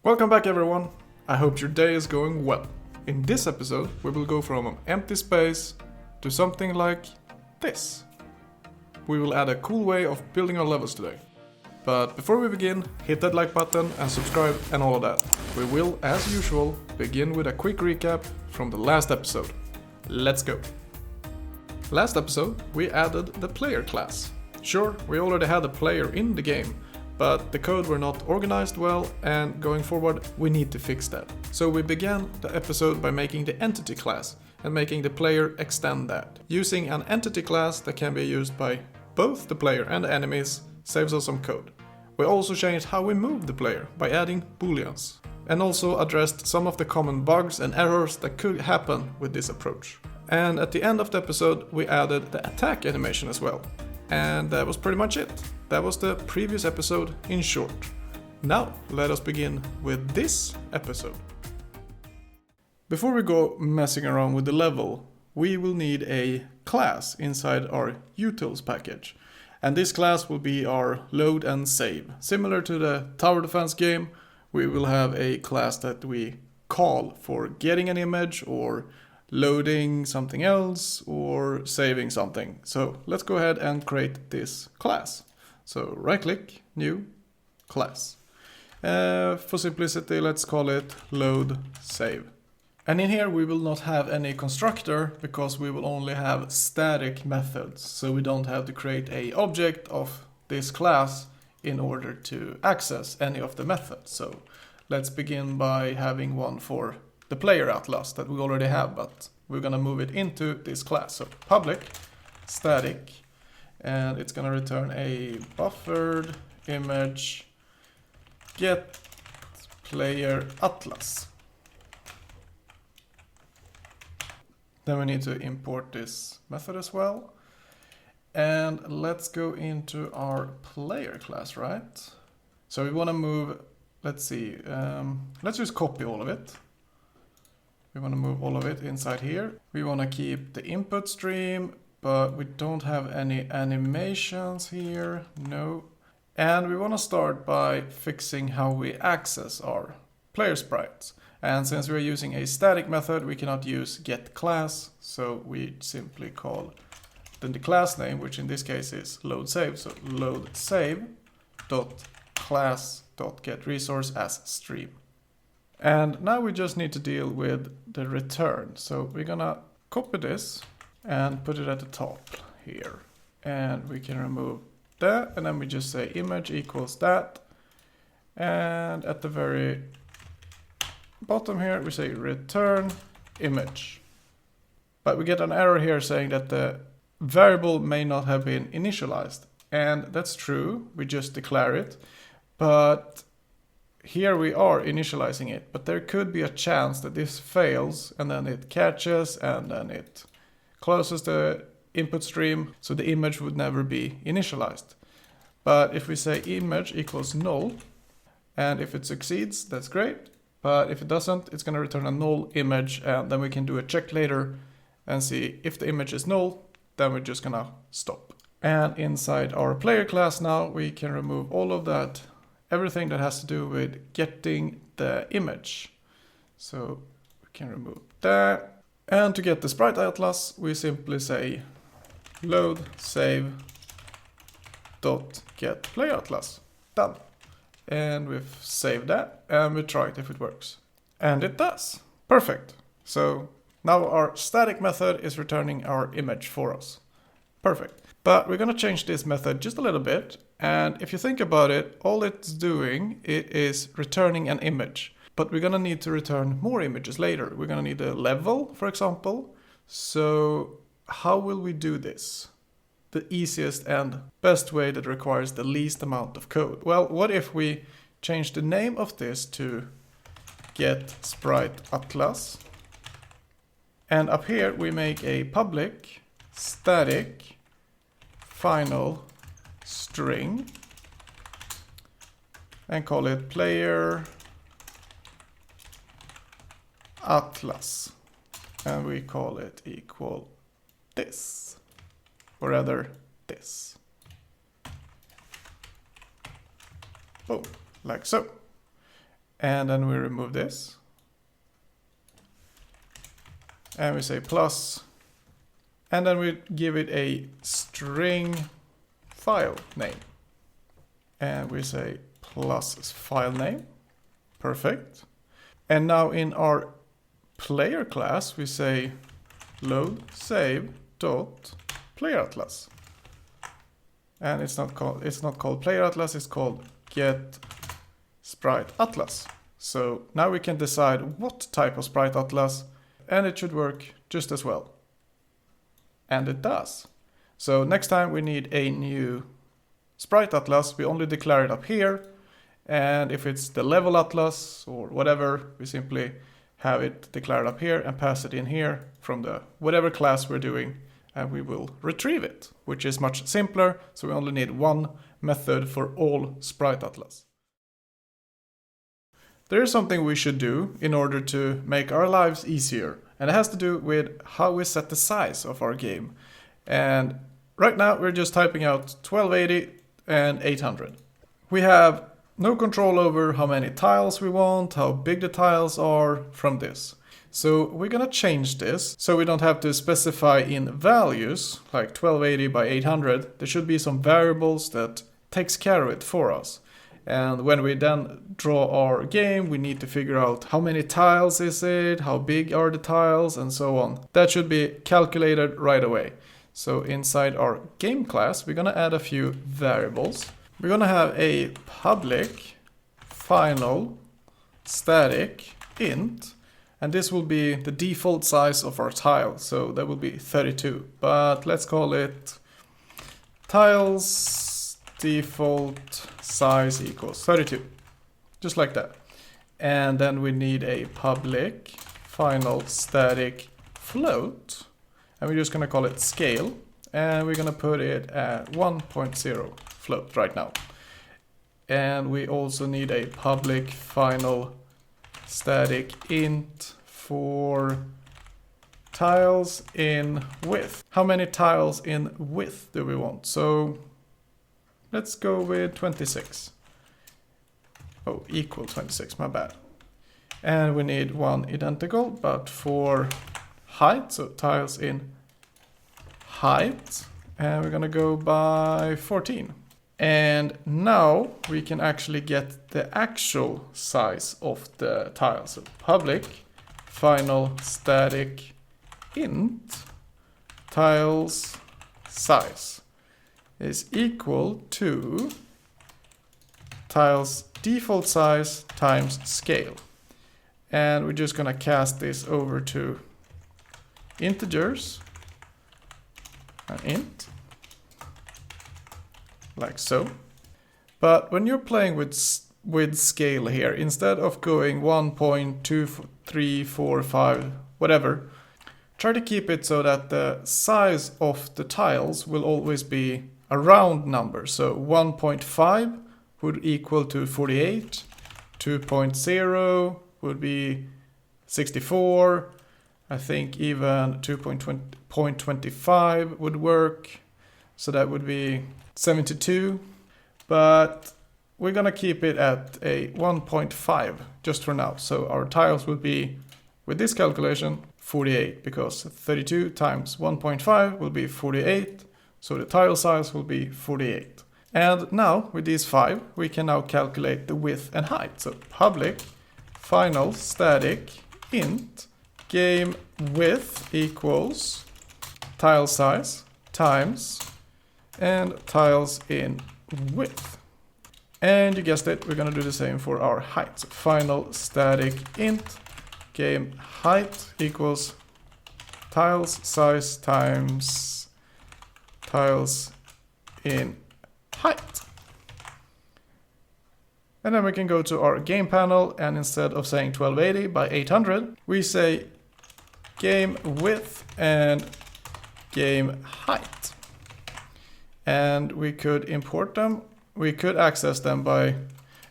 Welcome back everyone, I hope your day is going well. In this episode we will go from an empty space to something like this. We will add a cool way of building our levels today. But before we begin, hit that like button and subscribe and all of that. We will, as usual, begin with a quick recap from the last episode. Let's go! Last episode we added the player class. Sure, we already had a player in the game, but the code were not organized well, and going forward we need to fix that. So we began the episode by making the entity class and making the player extend that. Using an entity class that can be used by both the player and the enemies saves us some code. We also changed how we move the player by adding booleans, and also addressed some of the common bugs and errors that could happen with this approach. And at the end of the episode we added the attack animation as well. And that was pretty much it. That was the previous episode in short. Now let us begin with this episode. Before we go messing around with the level, we will need a class inside our utils package. And this class will be our load and save. Similar to the tower defense game, we will have a class that we call for getting an image or loading something else or saving something. So let's go ahead and create this class. So right click, new class. For simplicity, let's call it LoadSave. And in here we will not have any constructor because we will only have static methods. So we don't have to create an object of this class in order to access any of the methods. So let's begin by having one for the player atlas that we already have, but we're gonna move it into this class. So public static, and it's gonna return a buffered image get player atlas. Then we need to import this method as well. And let's go into our player class, right? So we wanna move, let's see, let's just copy all of it. We want to move all of it inside here. We want to keep the input stream, but we don't have any animations here. No. And we want to start by fixing how we access our player sprites. And since we're using a static method, we cannot use getClass. So we simply call then the class name, which in this case is LoadSave. So LoadSave.class.getResource as stream. And now we just need to deal with the return. So we're gonna copy this and put it at the top here. And we can remove that, and then we just say image equals that. And at the very bottom here, we say return image. But we get an error here saying that the variable may not have been initialized. And that's true, we just declare it. But here we are initializing it, but there could be a chance that this fails and then it catches and then it closes the input stream, so the image would never be initialized. But if we say image equals null, and if it succeeds, that's great. But if it doesn't, it's going to return a null image, and then we can do a check later and see if the image is null, then we're just going to stop. And inside our player class now, we can remove all of that, everything that has to do with getting the image. So we can remove that. And to get the sprite atlas, we simply say load save dot get player atlas. Done. And we've saved that and we try it if it works. And it does. Perfect. So now our static method is returning our image for us. Perfect. But we're going to change this method just a little bit. And if you think about it, all it's doing it is returning an image. But we're going to need to return more images later. We're going to need a level, for example. So how will we do this? The easiest and best way that requires the least amount of code. Well, what if we change the name of this to get sprite atlas? And up here we make a public static final string and call it player atlas, and we call it equal this, or rather this. Boom, like so. And then we remove this. And we say plus. And then we give it a string file name. And we say plus file name. Perfect. And now in our player class, we say LoadSave dot player atlas. And it's not called player atlas, it's called get sprite atlas. So now we can decide what type of sprite atlas, and it should work just as well. And it does. So next time we need a new sprite atlas, we only declare it up here. And if it's the level atlas or whatever, we simply have it declared up here and pass it in here from the whatever class we're doing, and we will retrieve it, which is much simpler. So we only need one method for all sprite atlas. There is something we should do in order to make our lives easier, and it has to do with how we set the size of our game. And right now we're just typing out 1280 and 800. We have no control over how many tiles we want, how big the tiles are from this. So we're gonna change this so we don't have to specify in values like 1280 by 800. There should be some variables that takes care of it for us. And when we then draw our game, we need to figure out how many tiles is it, how big are the tiles, and so on. That should be calculated right away. So inside our game class, we're gonna add a few variables. We're gonna have a public final static int, and this will be the default size of our tile. So that will be 32, but let's call it tiles default size equals 32, just like that. And then we need a public final static float, and we're just gonna call it scale, and we're gonna put it at 1.0 float right now. And we also need a public final static int for tiles in width. How many tiles in width do we want? So let's go with 26. Oh, equal 26, my bad. And we need one identical, but for height, so tiles in height, and we're gonna go by 14. And now we can actually get the actual size of the tile. So public final static int tiles size is equal to tiles default size times scale. And we're just gonna cast this over to integers, an int, like so. But when you're playing with scale here, instead of going 1.2345 whatever, try to keep it so that the size of the tiles will always be a round number. So 1.5 would equal to 48, 2.0 would be 64, I think even 2.25 would work, so that would be 72, but we're gonna keep it at a 1.5 just for now. So our tiles will be, with this calculation, 48, because 32 times 1.5 will be 48, so the tile size will be 48. And now with these 5, we can now calculate the width and height. So public final static int game width equals tile size times and tiles in width. And you guessed it, we're gonna do the same for our height. So final static int game height equals tiles size times tiles in height. And then we can go to our game panel, and instead of saying 1280 by 800, we say game width and game height. And we could import them. We could access them by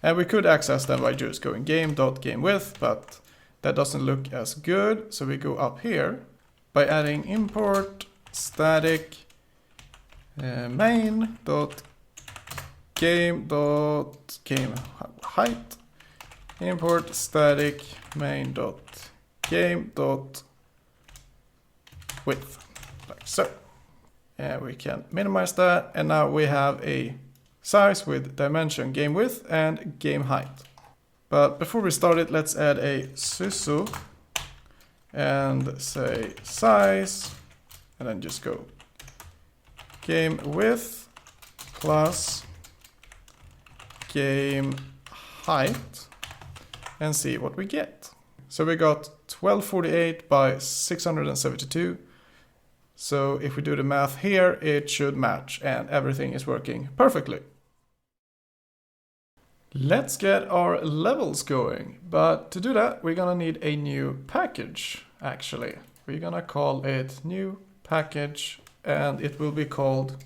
just going game.gamewidth, but that doesn't look as good. So we go up here by adding import static main.game.gameheight import static main.game.width, like so. And we can minimize that, and now we have a size with dimension game width and game height. But before we start it, let's add a susu and say size, and then just go game width plus game height and see what we get. So we got 1248 by 672. So if we do the math here, it should match and everything is working perfectly. Let's get our levels going, but to do that we're gonna need a new package actually. We're gonna call it new package and it will be called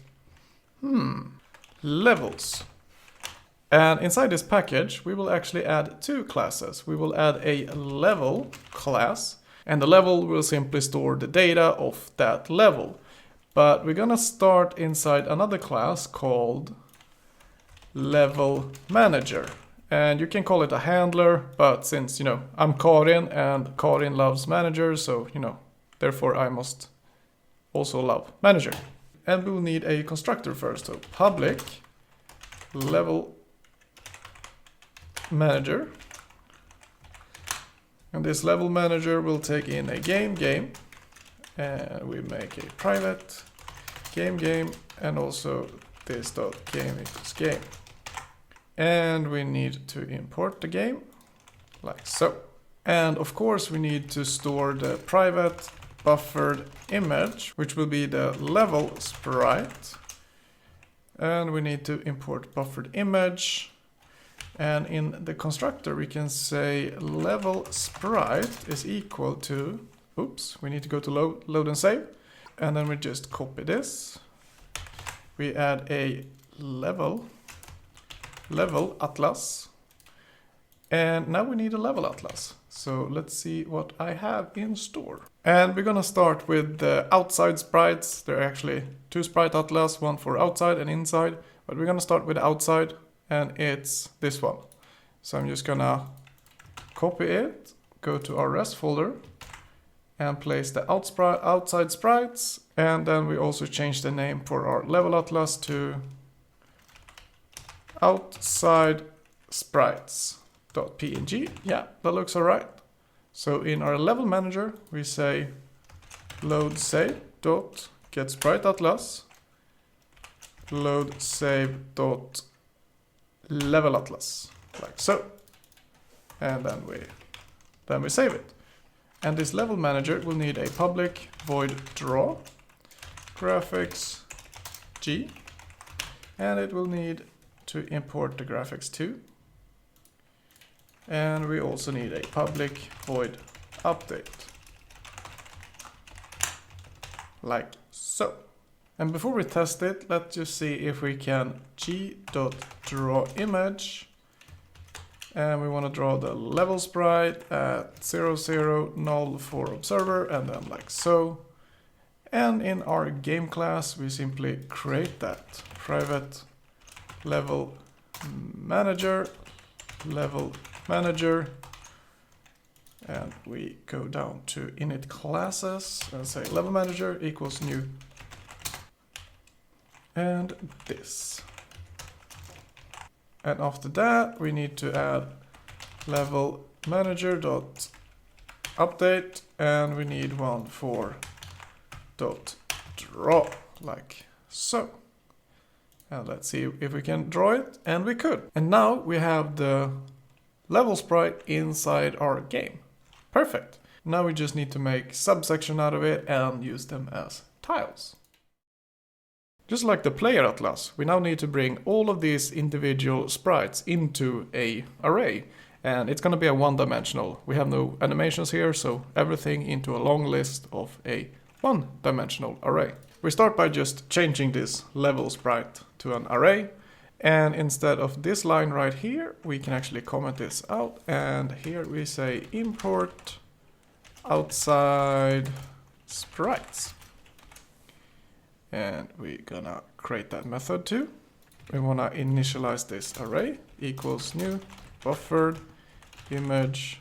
levels. And inside this package we will actually add two classes. We will add a level class, and the level will simply store the data of that level. But we're gonna start inside another class called LevelManager. And you can call it a handler, but since, I'm Karin and Karin loves manager, so, therefore I must also love manager. And we'll need a constructor first, so public LevelManager. And this LevelManager will take in a game, and we make a private game, and also this .game equals game. And we need to import the game, like so. And of course we need to store the private buffered image, which will be the level sprite. And we need to import buffered image. And in the constructor we can say level sprite is equal to, we need to go to load and save. And then we just copy this. We add a level atlas. And now we need a level atlas. So let's see what I have in store. And we're gonna start with the outside sprites. There are actually two sprite atlas, one for outside and inside. But we're gonna start with outside, and it's this one. So I'm just gonna copy it, go to our rest folder, and place the outside sprites. And then we also change the name for our level atlas to outside sprites.png. Yeah, that looks all right. So in our level manager, we say LoadSave.getSpriteAtlas, LoadSave.levelAtlas, like so. And then we save it. And this level manager will need a public void draw graphics G, and it will need to import the graphics too. And we also need a public void update, like so. And before we test it, let's just see if we can g.drawImage, and we want to draw the level sprite at 0, 0, null for observer, and then like so. And in our game class we simply create that private level manager, and we go down to init classes and say level manager equals new, and this. And after that we need to add level manager dot update, and we need one for dot draw, like so. And let's see if we can draw it, and we could. And now we have the level sprite inside our game. Perfect. Now we just need to make subsection out of it and use them as tiles. Just like the player atlas, we now need to bring all of these individual sprites into an array. And it's going to be a one-dimensional. We have no animations here, so everything into a long list of a one-dimensional array. We start by just changing this level sprite to an array, and instead of this line right here, we can actually comment this out, and here we say import outside sprites. And we're gonna create that method too. We wanna initialize this array equals new buffered image,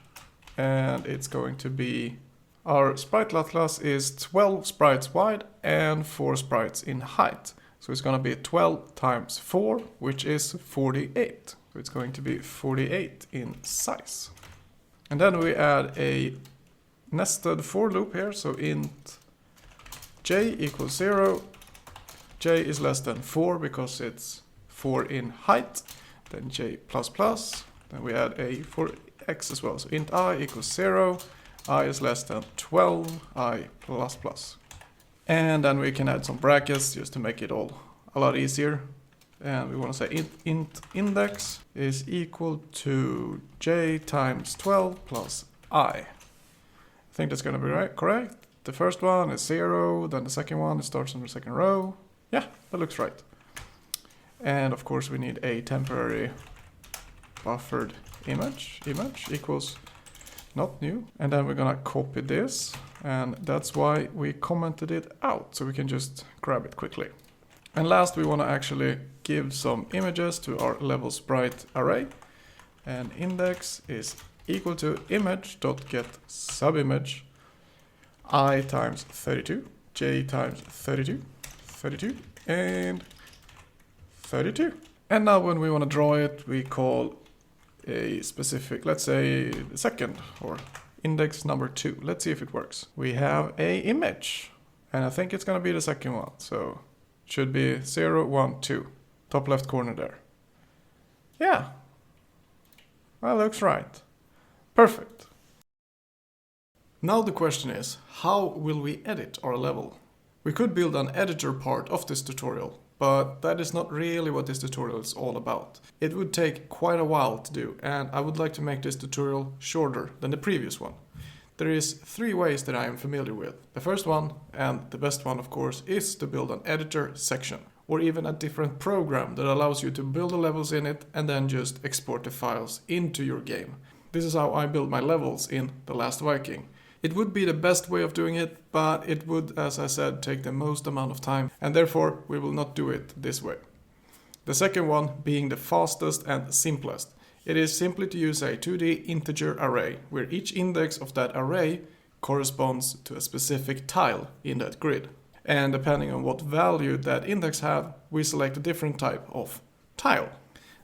and it's going to be, our sprite class is 12 sprites wide and 4 sprites in height. So it's going to be 12 times 4, which is 48. So it's going to be 48 in size. And then we add a nested for loop here. So int j equals 0. J is less than 4 because it's 4 in height. Then j plus plus. Then we add a for x as well. So int I equals 0. I is less than 12. I plus plus. And then we can add some brackets just to make it all a lot easier. And we want to say int index is equal to j times 12 plus I. I think that's going to be right, correct. The first one is 0, then the second one, it starts on the second row. Yeah, that looks right. And of course we need a temporary buffered image equals not new. And then we're gonna copy this, and that's why we commented it out, so we can just grab it quickly. And last we want to actually give some images to our level sprite array, and index is equal to image.getSubimage I times 32, j times 32, 32, and 32. And now when we want to draw it, we call a specific, let's say the second, or index number 2. Let's see if it works. We have a image, and I think it's going to be the second one. So it should be 0, 1, 2. Top left corner there. Yeah. That looks right. Perfect. Now the question is, how will we edit our level? We could build an editor part of this tutorial, but that is not really what this tutorial is all about. It would take quite a while to do, and I would like to make this tutorial shorter than the previous one. There is 3 ways that I am familiar with. The first one, and the best one of course, is to build an editor section, or even a different program that allows you to build the levels in it and then just export the files into your game. This is how I build my levels in The Last Viking. It would be the best way of doing it, but it would, as I said, take the most amount of time, and therefore we will not do it this way. The second one being the fastest and simplest. It is simply to use a 2D integer array, where each index of that array corresponds to a specific tile in that grid. And depending on what value that index have, we select a different type of tile.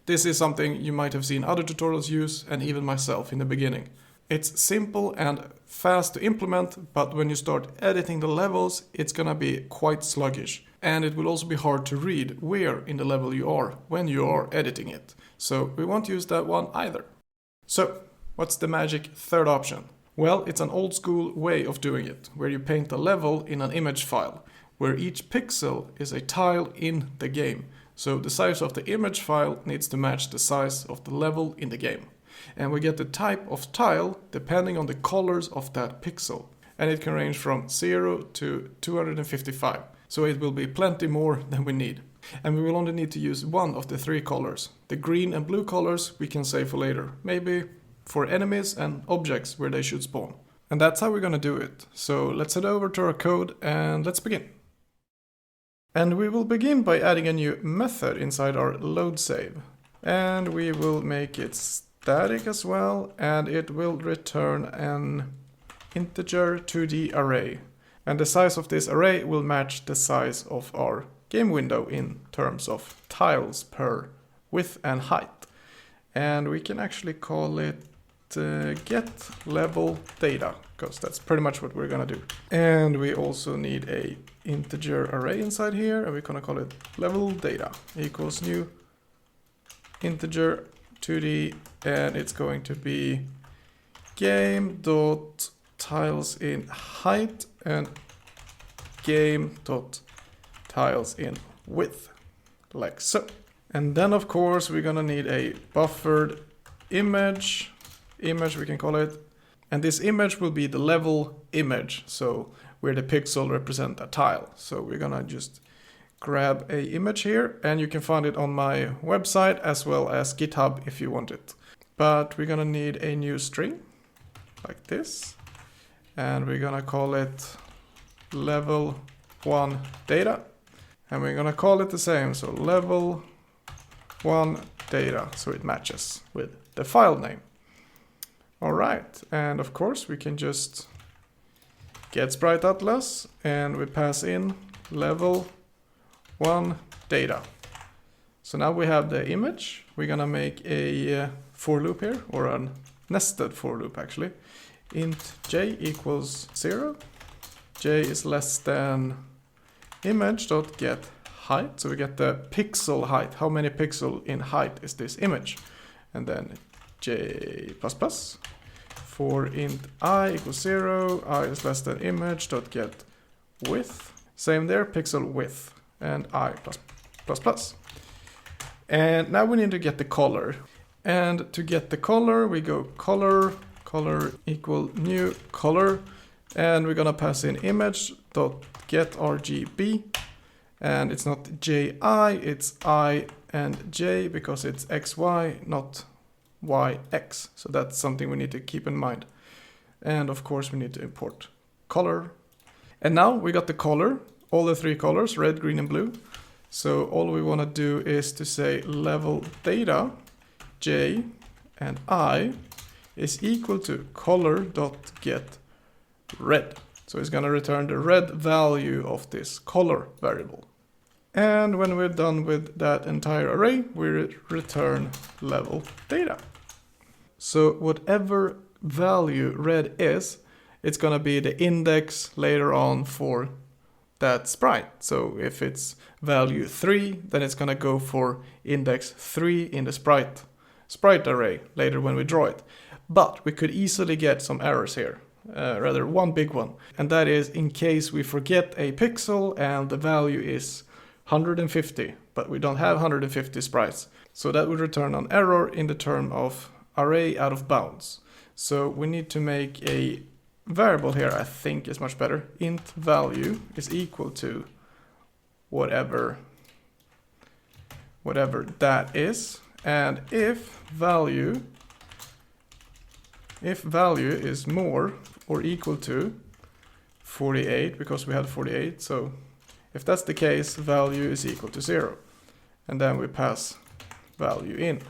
This is something you might have seen other tutorials use, and even myself in the beginning. It's simple and fast to implement, but when you start editing the levels, it's gonna be quite sluggish. And it will also be hard to read where in the level you are when you are editing it. So we won't use that one either. So, what's the magic third option? Well, it's an old school way of doing it, where you paint a level in an image file, where each pixel is a tile in the game. So the size of the image file needs to match the size of the level in the game. And we get the type of tile depending on the colors of that pixel. And it can range from 0 to 255. So it will be plenty more than we need. And we will only need to use one of the 3 colors. The green and blue colors we can save for later. Maybe for enemies and objects where they should spawn. And that's how we're gonna do it. So let's head over to our code and let's begin. And we will begin by adding a new method inside our LoadSave. And we will make it static as well, and it will return an integer 2D array. And the size of this array will match the size of our game window in terms of tiles per width and height. And we can actually call it get level data, because that's pretty much what we're gonna do. And we also need a integer array inside here, and we're gonna call it level data equals new integer 2D, and it's going to be game.tiles in height and game.tiles in width, like so. And then of course we're gonna need a buffered image we can call it, and this image will be the level image, so where the pixel represent a tile. So we're gonna just grab a image here, and you can find it on my website as well as GitHub if you want it. But we're gonna need a new string like this, and we're gonna call it level 1 data, and we're gonna call it the same, so level 1 data, so it matches with the file name. All right, and of course we can just get sprite atlas and we pass in level 1 data. So now we have the image. We're gonna make a for loop here, or a nested for loop actually. Int j equals 0. J is less than image.get height. So we get the pixel height. How many pixel in height is this image? And then j++ for int I equals 0. I is less than image.get width. Same there, pixel width and I++. And now we need to get the color. And to get the color, we go color equal new color. And we're gonna pass in image.getRGB. And it's not JI, it's I and J because it's XY, not YX. So that's something we need to keep in mind. And of course we need to import color. And now we got the color, all the 3 colors, red, green and blue. So all we want to do is to say level data J and I is equal to color.get red. So it's going to return the red value of this color variable. And when we're done with that entire array, we return level data. So whatever value red is, it's going to be the index later on for that sprite. So if it's value 3, then it's going to go for index 3 in the sprite array later when we draw it. But we could easily get some errors here, rather one big one. And that is in case we forget a pixel and the value is 150, but we don't have 150 sprites. So that would return an error in the term of array out of bounds. So we need to make a variable here, I think is much better. Int value is equal to whatever that is. And if value is more or equal to 48, because we had 48, so if that's the case, value is equal to 0. And then we pass value in.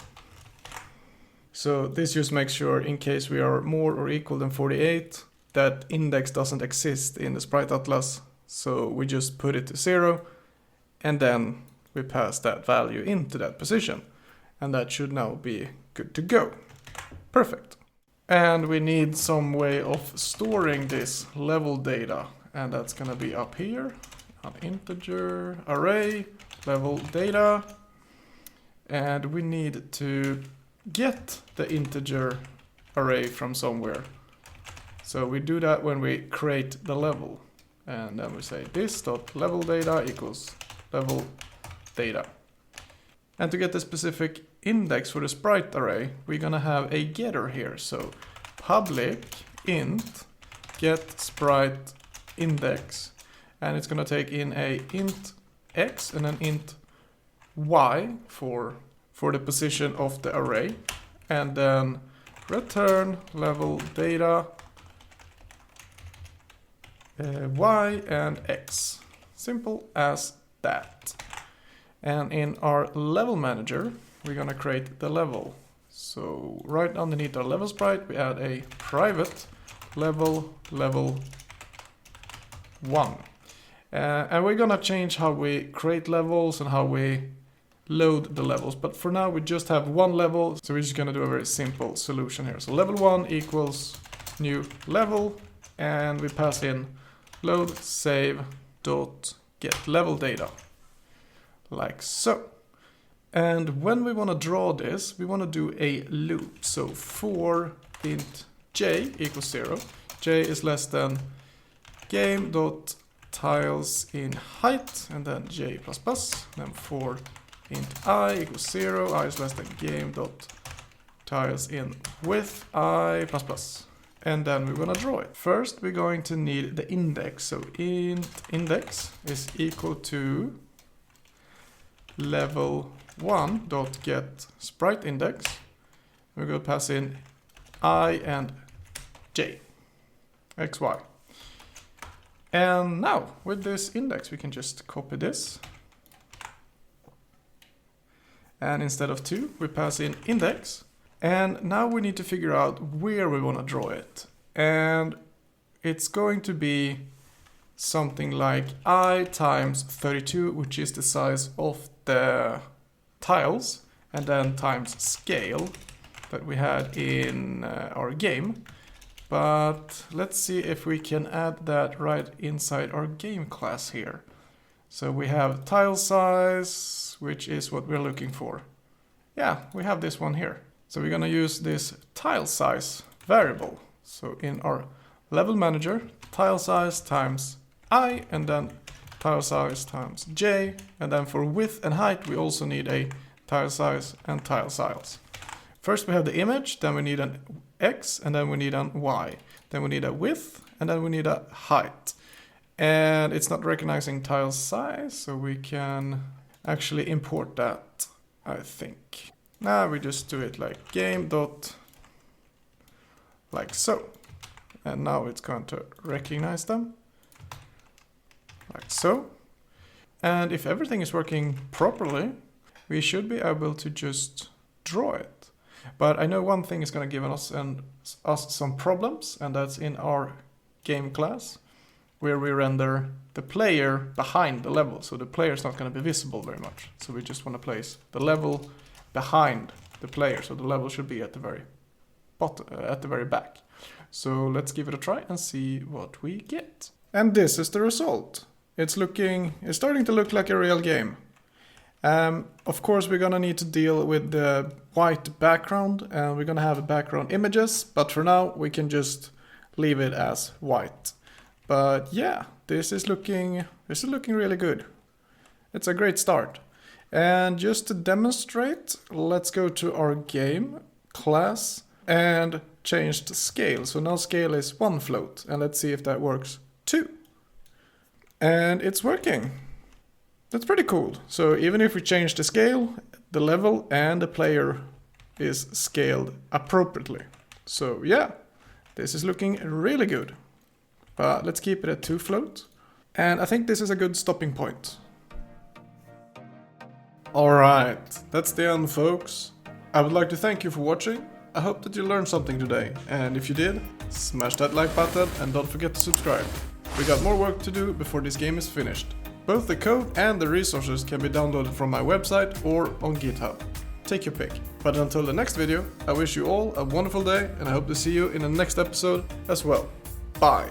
So this just makes sure in case we are more or equal than 48, that index doesn't exist in the sprite atlas. So we just put it to 0 and then we pass that value into that position. And that should now be good to go. Perfect. And we need some way of storing this level data. And that's going to be up here. An integer array level data. And we need to get the integer array from somewhere. So we do that when we create the level. And then we say this.levelData equals level data. And to get the specific index for the sprite array, we're gonna have a getter here. So public int get sprite index. And it's gonna take in a int x and an int y for the position of the array. And then return level data y and x. Simple as that. And in our LevelManager, we're gonna create the level. So right underneath our level sprite, we add a private level 1. And we're gonna change how we create levels and how we load the levels. But for now, we just have one level. So we're just gonna do a very simple solution here. So level 1 equals new level, and we pass in LoadSave get level data, like so. And when we want to draw this, we want to do a loop. So for int j equals 0, j is less than game.tiles in height, and then j++. Then for int I equals 0, I is less than game.tiles in width, I++. And then we're going to draw it. First, we're going to need the index. So int index is equal to level1.get sprite index. We're going to pass in I and j, x, y. And now with this index, we can just copy this. And instead of 2, we pass in index. And now we need to figure out where we want to draw it. And it's going to be something like I times 32, which is the size of the tiles, and then times scale that we had in our game. But let's see if we can add that right inside our game class here. So we have tile size, which is what we're looking for. Yeah, we have this one here. So we're gonna use this tile size variable. So in our LevelManager, tile size times I, and then tile size times j, and then for width and height we also need a tile size and tile size. First we have the image, then we need an x, and then we need an y. Then we need a width, and then we need a height. And it's not recognizing tile size, so we can actually import that, I think. Now we just do it like game dot like so. And now it's going to recognize them like so. And if everything is working properly, we should be able to just draw it. But I know one thing is going to give us some problems, and that's in our game class, where we render the player behind the level. So the player is not going to be visible very much. So we just want to place the level behind the player. So the level should be at the very bottom, at the very back. So let's give it a try and see what we get. And this is the result. It's starting to look like a real game. Of course, we're gonna need to deal with the white background, and we're gonna have background images, but for now we can just leave it as white. But yeah, this is looking really good. It's a great start. And just to demonstrate, let's go to our game class and change the scale. So now scale is 1 float, and let's see if that works too. And it's working. That's pretty cool. So even if we change the scale, the level and the player is scaled appropriately. So yeah, this is looking really good. But let's keep it at 2 float. And I think this is a good stopping point. Alright, that's the end, folks. I would like to thank you for watching. I hope that you learned something today. And if you did, smash that like button and don't forget to subscribe. We got more work to do before this game is finished. Both the code and the resources can be downloaded from my website or on GitHub. Take your pick. But until the next video, I wish you all a wonderful day, and I hope to see you in the next episode as well. Bye!